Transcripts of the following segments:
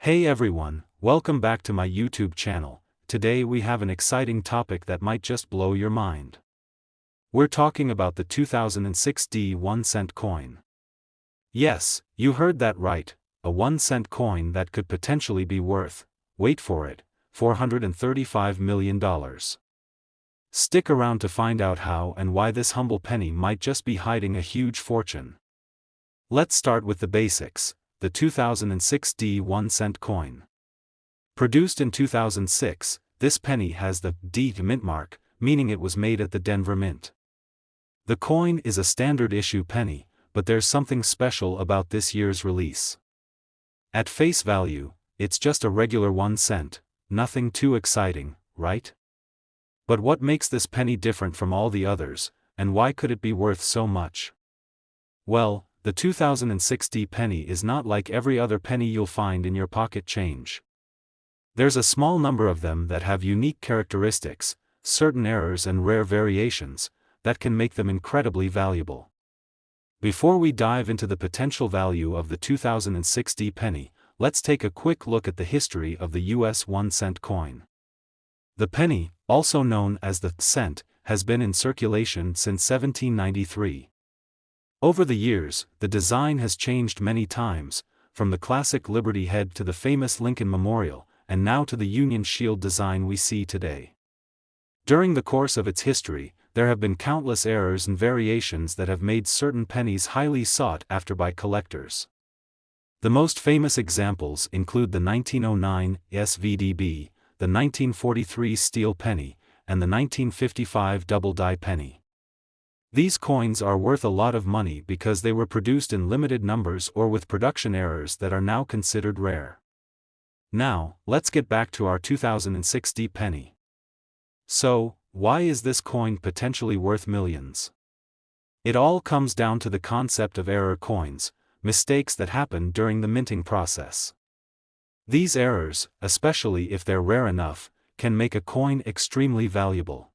Hey everyone, welcome back to my YouTube channel. Today we have an exciting topic that might just blow your mind. We're talking about the 2006 1-cent coin. Yes, you heard that right, a 1-cent coin that could potentially be worth, wait for it, $435 million. Stick around to find out how and why this humble penny might just be hiding a huge fortune. Let's start with the basics. The 2006 1-cent coin. Produced in 2006, this penny has the D mint mark, meaning it was made at the Denver Mint. The coin is a standard issue penny, but there's something special about this year's release. At face value, it's just a regular 1 cent, nothing too exciting, right? But what makes this penny different from all the others, and why could it be worth so much? Well, the 2006 penny is not like every other penny you'll find in your pocket change. There's a small number of them that have unique characteristics, certain errors and rare variations, that can make them incredibly valuable. Before we dive into the potential value of the 2006 penny, let's take a quick look at the history of the US 1-cent coin. The penny, also known as the cent, has been in circulation since 1793. Over the years, the design has changed many times, from the classic Liberty head to the famous Lincoln Memorial, and now to the Union Shield design we see today. During the course of its history, there have been countless errors and variations that have made certain pennies highly sought after by collectors. The most famous examples include the 1909 SVDB, the 1943 steel penny, and the 1955 double-die penny. These coins are worth a lot of money because they were produced in limited numbers or with production errors that are now considered rare. Now, let's get back to our 2006 penny. So, why is this coin potentially worth millions? It all comes down to the concept of error coins, mistakes that happen during the minting process. These errors, especially if they're rare enough, can make a coin extremely valuable.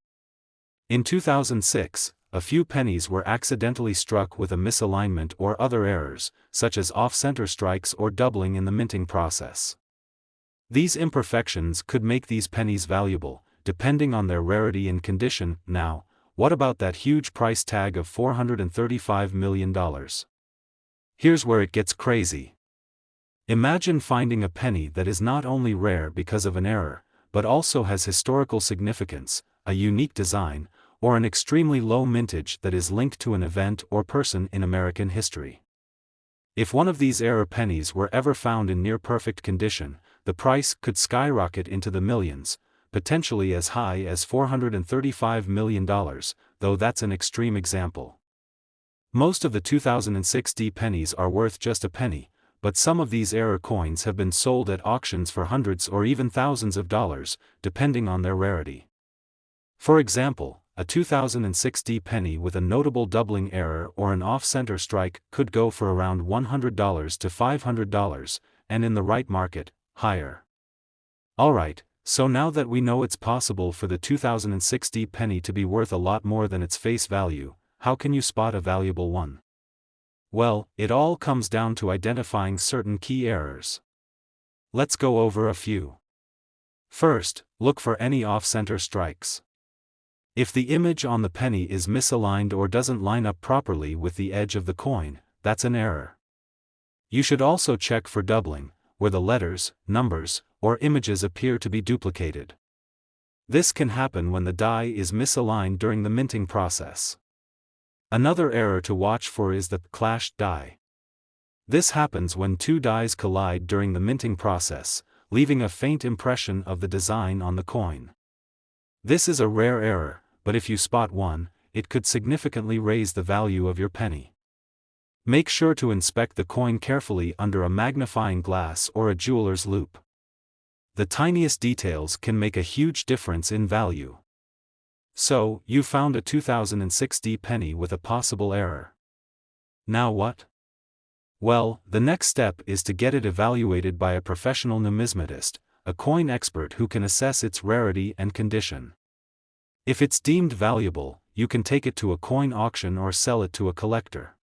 In 2006, a few pennies were accidentally struck with a misalignment or other errors, such as off-center strikes or doubling in the minting process. These imperfections could make these pennies valuable, depending on their rarity and condition. Now, what about that huge price tag of $435 million? Here's where it gets crazy. Imagine finding a penny that is not only rare because of an error, but also has historical significance, a unique design, or an extremely low mintage that is linked to an event or person in American history. If one of these error pennies were ever found in near-perfect condition, the price could skyrocket into the millions, potentially as high as $435 million, though that's an extreme example. Most of the 2006 pennies are worth just a penny, but some of these error coins have been sold at auctions for hundreds or even thousands of dollars, depending on their rarity. For example, a 2006 penny with a notable doubling error or an off-center strike could go for around $100 to $500, and in the right market, higher. Alright, so now that we know it's possible for the 2006 penny to be worth a lot more than its face value, how can you spot a valuable one? Well, it all comes down to identifying certain key errors. Let's go over a few. First, look for any off-center strikes. If the image on the penny is misaligned or doesn't line up properly with the edge of the coin, that's an error. You should also check for doubling, where the letters, numbers, or images appear to be duplicated. This can happen when the die is misaligned during the minting process. Another error to watch for is the clashed die. This happens when two dies collide during the minting process, leaving a faint impression of the design on the coin. This is a rare error, but if you spot one, it could significantly raise the value of your penny. Make sure to inspect the coin carefully under a magnifying glass or a jeweler's loupe. The tiniest details can make a huge difference in value. So, you found a 2006 penny with a possible error. Now what? Well, the next step is to get it evaluated by a professional numismatist, a coin expert who can assess its rarity and condition. If it's deemed valuable, you can take it to a coin auction or sell it to a collector.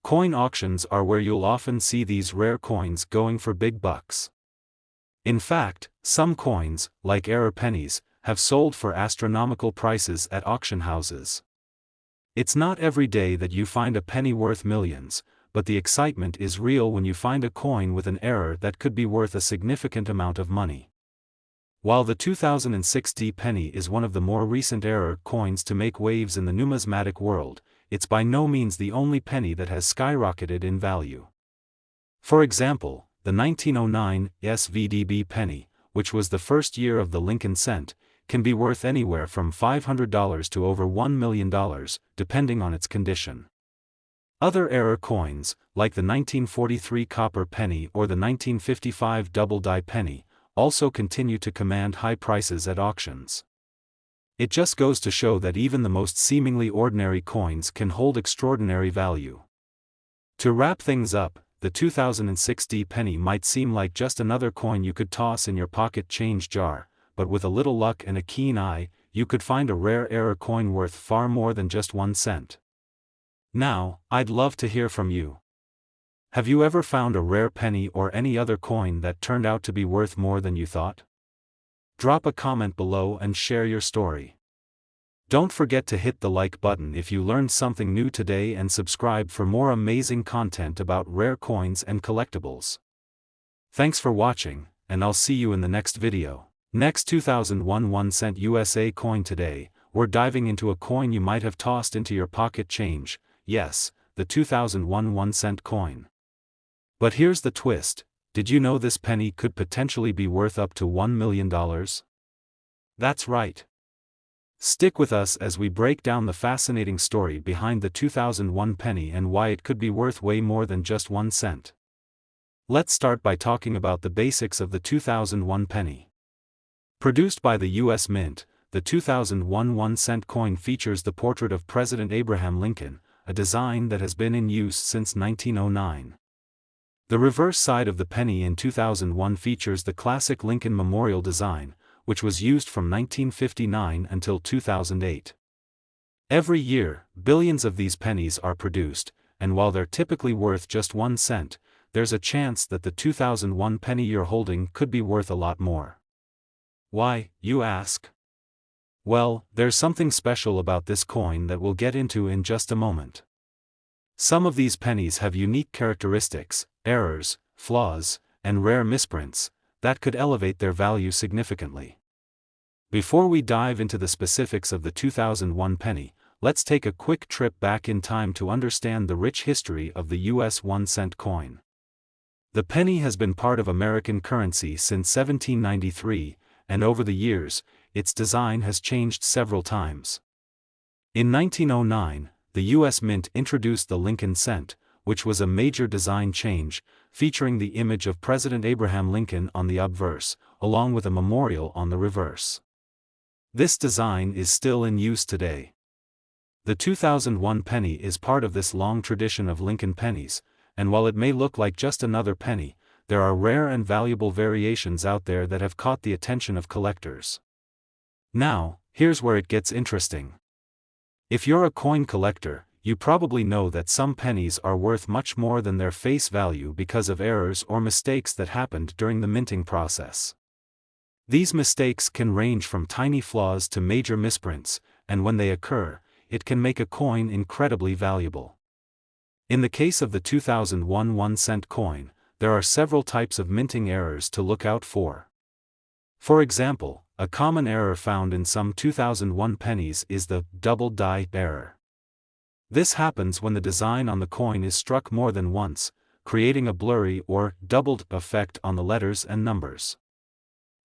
Coin auctions are where you'll often see these rare coins going for big bucks. In fact, some coins, like error pennies, have sold for astronomical prices at auction houses. It's not every day that you find a penny worth millions, but the excitement is real when you find a coin with an error that could be worth a significant amount of money. While the 2006 D penny is one of the more recent error coins to make waves in the numismatic world, it's by no means the only penny that has skyrocketed in value. For example, the 1909 SVDB penny, which was the first year of the Lincoln cent, can be worth anywhere from $500 to over $1 million, depending on its condition. Other error coins, like the 1943 copper penny or the 1955 double-die penny, also continue to command high prices at auctions. It just goes to show that even the most seemingly ordinary coins can hold extraordinary value. To wrap things up, the 2006 D penny might seem like just another coin you could toss in your pocket change jar, but with a little luck and a keen eye, you could find a rare error coin worth far more than just 1 cent. Now, I'd love to hear from you. Have you ever found a rare penny or any other coin that turned out to be worth more than you thought? Drop a comment below and share your story. Don't forget to hit the like button if you learned something new today and subscribe for more amazing content about rare coins and collectibles. Thanks for watching, and I'll see you in the next video. Next 2001 1 cent USA coin. Today, we're diving into a coin you might have tossed into your pocket change, yes, the 2001 1 cent coin. But here's the twist: did you know this penny could potentially be worth up to $1 million? That's right. Stick with us as we break down the fascinating story behind the 2001 penny and why it could be worth way more than just 1 cent. Let's start by talking about the basics of the 2001 penny. Produced by the U.S. Mint, the 2001 1 cent coin features the portrait of President Abraham Lincoln, a design that has been in use since 1909. The reverse side of the penny in 2001 features the classic Lincoln Memorial design, which was used from 1959 until 2008. Every year, billions of these pennies are produced, and while they're typically worth just 1 cent, there's a chance that the 2001 penny you're holding could be worth a lot more. Why, you ask? Well, there's something special about this coin that we'll get into in just a moment. Some of these pennies have unique characteristics, errors, flaws, and rare misprints that could elevate their value significantly. Before we dive into the specifics of the 2001 penny, let's take a quick trip back in time to understand the rich history of the U.S. 1 cent coin. The penny has been part of American currency since 1793, and over the years, its design has changed several times. In 1909, the U.S. Mint introduced the Lincoln cent, which was a major design change, featuring the image of President Abraham Lincoln on the obverse, along with a memorial on the reverse. This design is still in use today. The 2001 penny is part of this long tradition of Lincoln pennies, and while it may look like just another penny, there are rare and valuable variations out there that have caught the attention of collectors. Now, here's where it gets interesting. If you're a coin collector, you probably know that some pennies are worth much more than their face value because of errors or mistakes that happened during the minting process. These mistakes can range from tiny flaws to major misprints, and when they occur, it can make a coin incredibly valuable. In the case of the 2001 1 cent coin, there are several types of minting errors to look out for. For example, a common error found in some 2001 pennies is the double die error. This happens when the design on the coin is struck more than once, creating a blurry or doubled effect on the letters and numbers.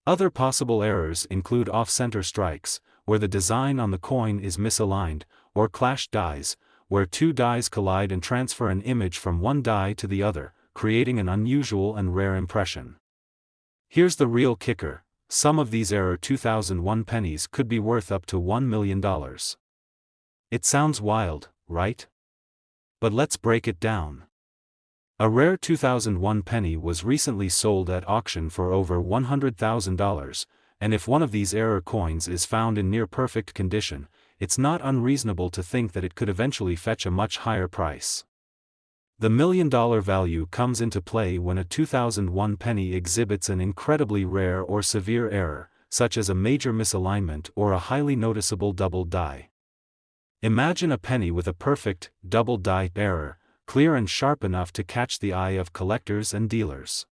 Other possible errors include off-center strikes, where the design on the coin is misaligned, or clashed dies, where two dies collide and transfer an image from one die to the other, creating an unusual and rare impression. Here's the real kicker: some of these error 2001 pennies could be worth up to $1 million. It sounds wild, right? But let's break it down. A rare 2001 penny was recently sold at auction for over $100,000, and if one of these error coins is found in near-perfect condition, it's not unreasonable to think that it could eventually fetch a much higher price. The $1,000,000 value comes into play when a 2001 penny exhibits an incredibly rare or severe error, such as a major misalignment or a highly noticeable double die. Imagine a penny with a perfect, double die error, clear and sharp enough to catch the eye of collectors and dealers.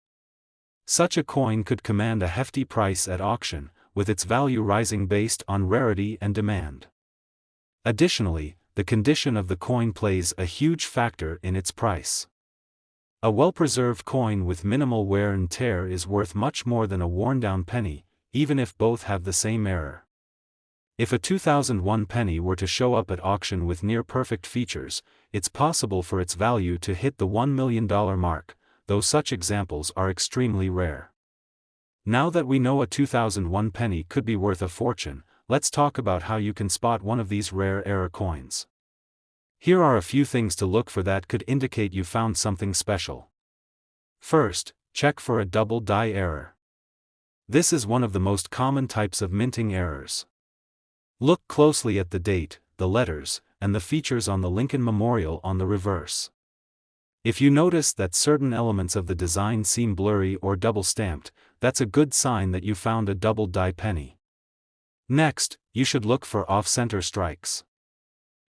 Such a coin could command a hefty price at auction, with its value rising based on rarity and demand. Additionally, the condition of the coin plays a huge factor in its price. A well-preserved coin with minimal wear and tear is worth much more than a worn-down penny, even if both have the same error. If a 2001 penny were to show up at auction with near-perfect features, it's possible for its value to hit the $1 million mark, though such examples are extremely rare. Now that we know a 2001 penny could be worth a fortune, let's talk about how you can spot one of these rare error coins. Here are a few things to look for that could indicate you found something special. First, check for a double die error. This is one of the most common types of minting errors. Look closely at the date, the letters, and the features on the Lincoln Memorial on the reverse. If you notice that certain elements of the design seem blurry or double-stamped, that's a good sign that you found a double die penny. Next, you should look for off-center strikes.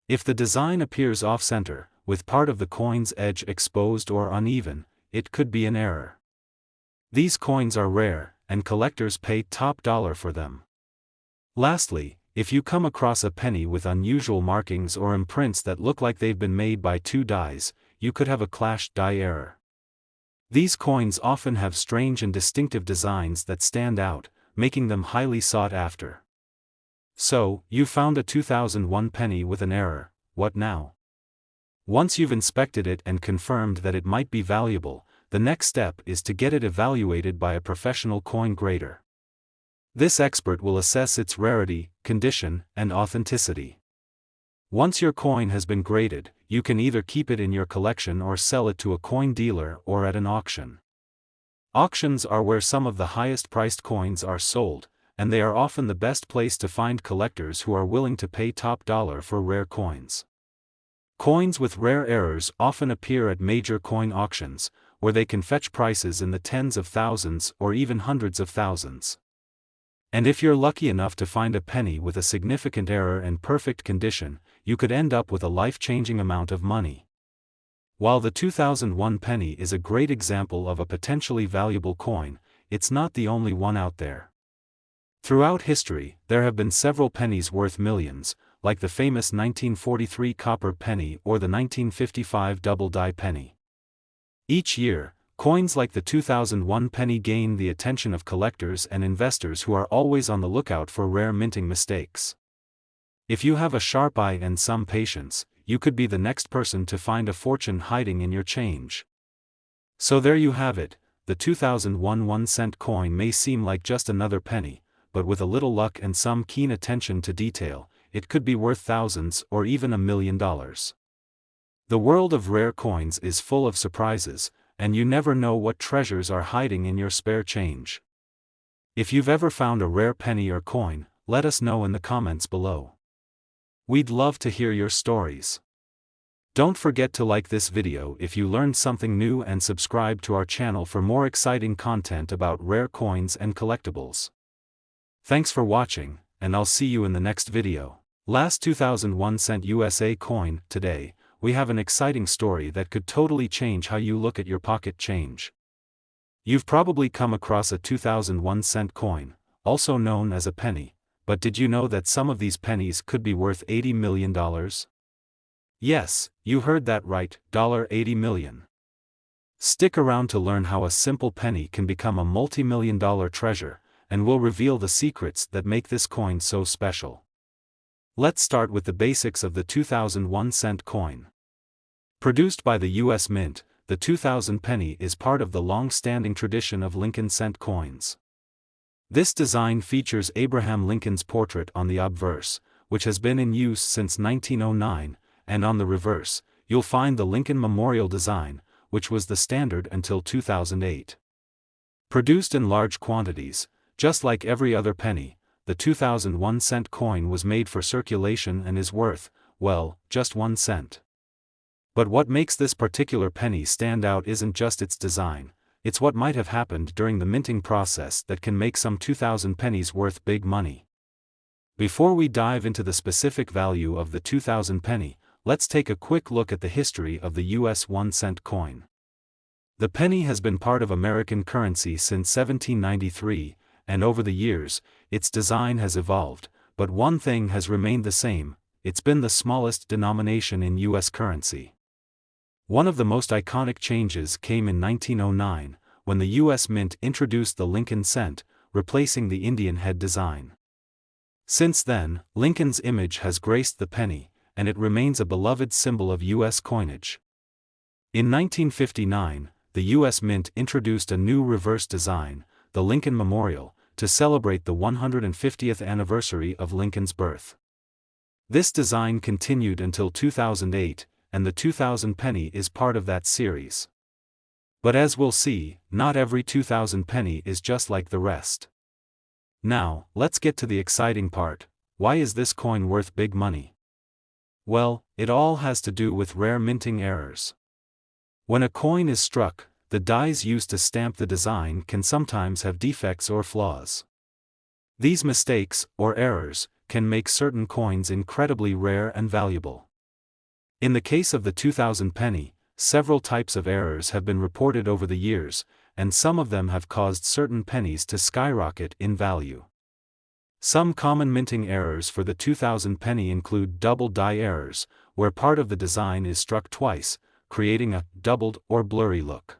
If the design appears off-center, with part of the coin's edge exposed or uneven, it could be an error. These coins are rare, and collectors pay top dollar for them. Lastly, if you come across a penny with unusual markings or imprints that look like they've been made by two dies, you could have a clashed die error. These coins often have strange and distinctive designs that stand out, making them highly sought after. So, you found a 2001 penny with an error. What now? Once you've inspected it and confirmed that it might be valuable, the next step is to get it evaluated by a professional coin grader. This expert will assess its rarity, condition, and authenticity. Once your coin has been graded, you can either keep it in your collection or sell it to a coin dealer or at an auction. Auctions are where some of the highest priced coins are sold, and they are often the best place to find collectors who are willing to pay top dollar for rare coins. Coins with rare errors often appear at major coin auctions, where they can fetch prices in the tens of thousands or even hundreds of thousands. And if you're lucky enough to find a penny with a significant error and perfect condition, you could end up with a life-changing amount of money. While the 2001 penny is a great example of a potentially valuable coin, it's not the only one out there. Throughout history, there have been several pennies worth millions, like the famous 1943 copper penny or the 1955 double die penny. Each year, coins like the 2001 penny gain the attention of collectors and investors who are always on the lookout for rare minting mistakes. If you have a sharp eye and some patience, you could be the next person to find a fortune hiding in your change. So there you have it, the 2001 1-cent coin may seem like just another penny, but with a little luck and some keen attention to detail, it could be worth thousands or even $1 million. The world of rare coins is full of surprises, and you never know what treasures are hiding in your spare change. If you've ever found a rare penny or coin, let us know in the comments below. We'd love to hear your stories. Don't forget to like this video if you learned something new and subscribe to our channel for more exciting content about rare coins and collectibles. Thanks for watching, and I'll see you in the next video. Last 2001 cent USA coin. Today, we have an exciting story that could totally change how you look at your pocket change. You've probably come across a 2001 cent coin, also known as a penny, but did you know that some of these pennies could be worth $80 million? Yes, you heard that right, $80 million. Stick around to learn how a simple penny can become a multi-million-dollar treasure, and we'll reveal the secrets that make this coin so special. Let's start with the basics of the 2001 cent coin. Produced by the U.S. Mint, the 2000 penny is part of the long-standing tradition of Lincoln cent coins. This design features Abraham Lincoln's portrait on the obverse, which has been in use since 1909, and on the reverse, you'll find the Lincoln Memorial design, which was the standard until 2008. Produced in large quantities, just like every other penny, the 2001 cent coin was made for circulation and is worth, well, just 1 cent. But what makes this particular penny stand out isn't just its design, it's what might have happened during the minting process that can make some 2,000 pennies worth big money. Before we dive into the specific value of the 2,000 penny, let's take a quick look at the history of the US 1-cent coin. The penny has been part of American currency since 1793, and over the years, its design has evolved, but one thing has remained the same: it's been the smallest denomination in US currency. One of the most iconic changes came in 1909, when the US Mint introduced the Lincoln cent, replacing the Indian head design. Since then, Lincoln's image has graced the penny, and it remains a beloved symbol of US coinage. In 1959, the US Mint introduced a new reverse design, the Lincoln Memorial, to celebrate the 150th anniversary of Lincoln's birth. This design continued until 2008, and the 2,000 penny is part of that series. But as we'll see, not every 2,000 penny is just like the rest. Now, let's get to the exciting part: why is this coin worth big money? Well, it all has to do with rare minting errors. When a coin is struck, the dies used to stamp the design can sometimes have defects or flaws. These mistakes, or errors, can make certain coins incredibly rare and valuable. In the case of the 2,000 penny, several types of errors have been reported over the years, and some of them have caused certain pennies to skyrocket in value. Some common minting errors for the 2,000 penny include double die errors, where part of the design is struck twice, creating a doubled or blurry look.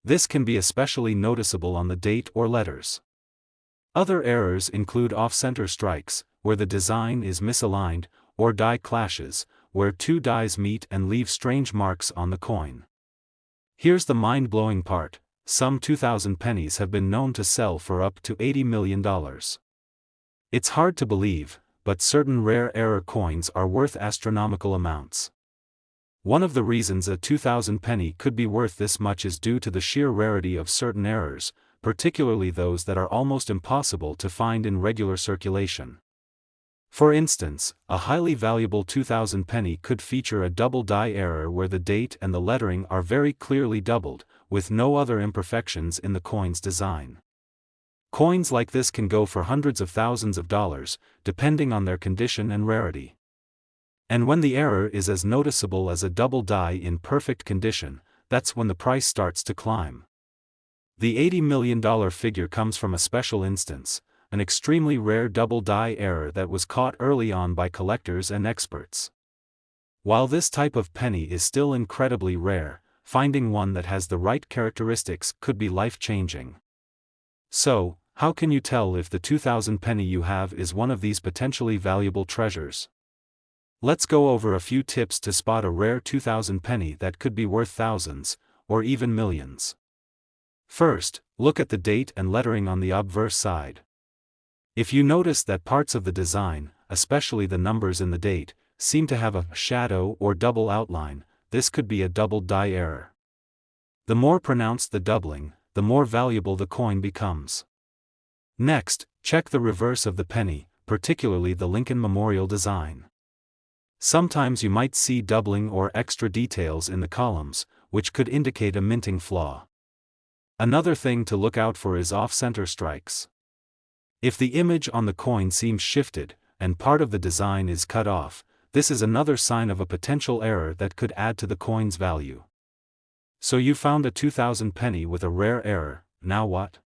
This can be especially noticeable on the date or letters. Other errors include off-center strikes, where the design is misaligned, or die clashes, where two dies meet and leave strange marks on the coin. Here's the mind-blowing part: some 2,000 pennies have been known to sell for up to $80 million. It's hard to believe, but certain rare error coins are worth astronomical amounts. One of the reasons a 2,000 penny could be worth this much is due to the sheer rarity of certain errors, particularly those that are almost impossible to find in regular circulation. For instance, a highly valuable 2,000 penny could feature a double die error where the date and the lettering are very clearly doubled, with no other imperfections in the coin's design. Coins like this can go for hundreds of thousands of dollars, depending on their condition and rarity. And when the error is as noticeable as a double die in perfect condition, that's when the price starts to climb. The $80 million figure comes from a special instance, an extremely rare double die error that was caught early on by collectors and experts. While this type of penny is still incredibly rare, finding one that has the right characteristics could be life-changing. So, how can you tell if the 2,000 penny you have is one of these potentially valuable treasures? Let's go over a few tips to spot a rare 2,000 penny that could be worth thousands, or even millions. First, look at the date and lettering on the obverse side. If you notice that parts of the design, especially the numbers in the date, seem to have a shadow or double outline, this could be a double die error. The more pronounced the doubling, the more valuable the coin becomes. Next, check the reverse of the penny, particularly the Lincoln Memorial design. Sometimes you might see doubling or extra details in the columns, which could indicate a minting flaw. Another thing to look out for is off-center strikes. If the image on the coin seems shifted, and part of the design is cut off, this is another sign of a potential error that could add to the coin's value. So you found a 2,000 penny with a rare error, now what?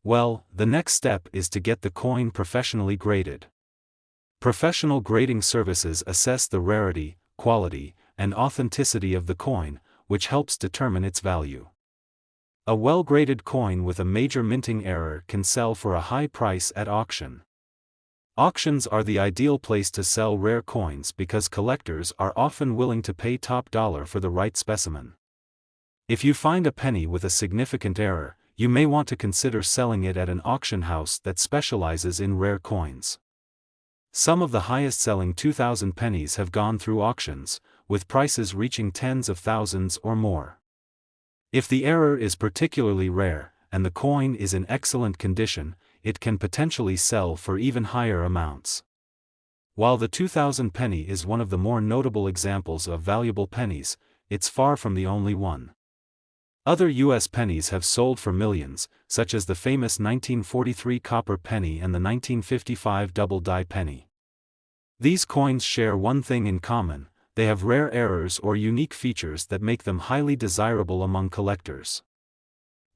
Well, the next step is to get the coin professionally graded. Professional grading services assess the rarity, quality, and authenticity of the coin, which helps determine its value. A well-graded coin with a major minting error can sell for a high price at auction. Auctions are the ideal place to sell rare coins because collectors are often willing to pay top dollar for the right specimen. If you find a penny with a significant error, you may want to consider selling it at an auction house that specializes in rare coins. Some of the highest-selling 2,000 pennies have gone through auctions, with prices reaching tens of thousands or more. If the error is particularly rare, and the coin is in excellent condition, it can potentially sell for even higher amounts. While the 2000 penny is one of the more notable examples of valuable pennies, it's far from the only one. Other U.S. pennies have sold for millions, such as the famous 1943 copper penny and the 1955 double-die penny. These coins share one thing in common: they have rare errors or unique features that make them highly desirable among collectors.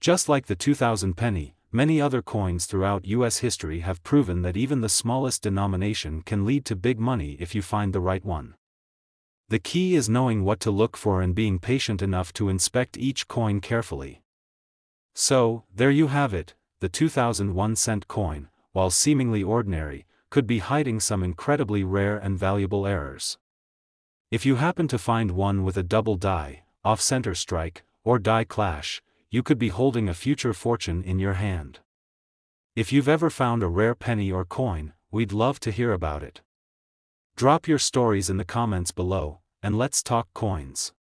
Just like the 2000 penny, many other coins throughout U.S. history have proven that even the smallest denomination can lead to big money if you find the right one. The key is knowing what to look for and being patient enough to inspect each coin carefully. So, there you have it, the 2001-cent coin, while seemingly ordinary, could be hiding some incredibly rare and valuable errors. If you happen to find one with a double die, off-center strike, or die clash, you could be holding a future fortune in your hand. If you've ever found a rare penny or coin, we'd love to hear about it. Drop your stories in the comments below, and let's talk coins.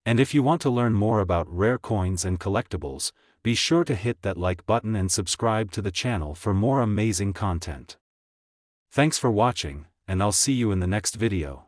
And if you want to learn more about rare coins and collectibles, be sure to hit that like button and subscribe to the channel for more amazing content. Thanks for watching, and I'll see you in the next video.